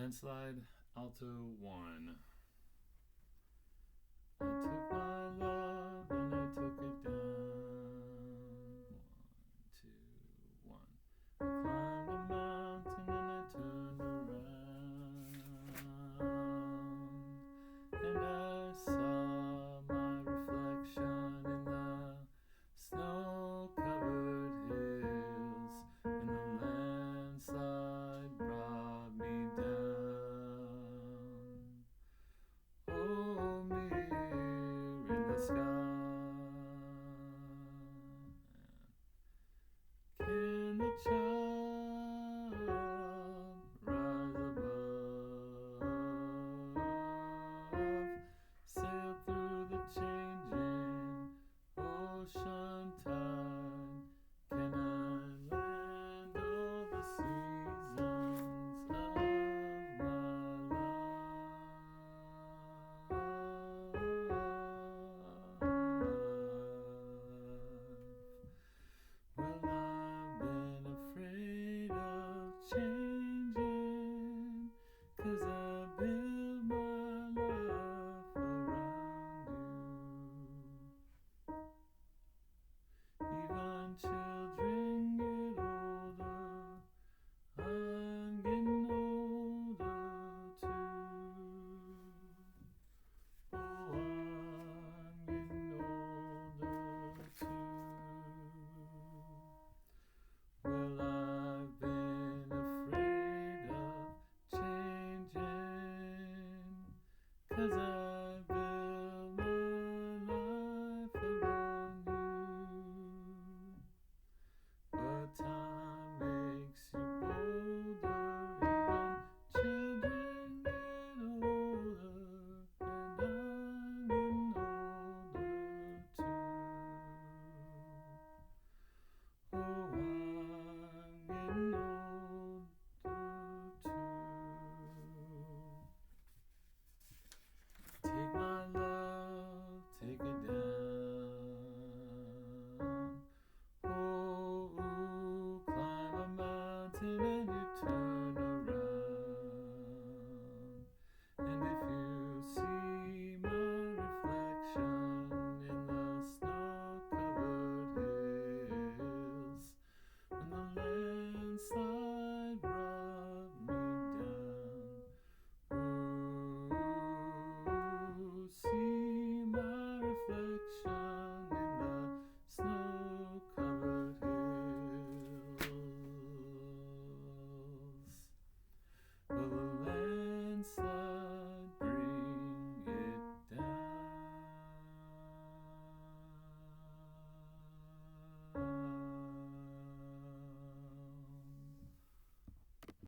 Landslide, Alto 1. I took my love and I took it down. 1, 2, 1. I climbed a mountain and I turned around. And I saw my reflection in the snow-covered hills. And the landslide brought me down. Oh, mirror in the sky, can the child rise above, sail through the changing ocean tide? Can I land all the seasons of my life? Well, I've been afraid of changing, 'cause I build my life around you. Even children get older, I'm getting older too. Oh, I'm getting older too. Well, I've been afraid of changing, 'cause I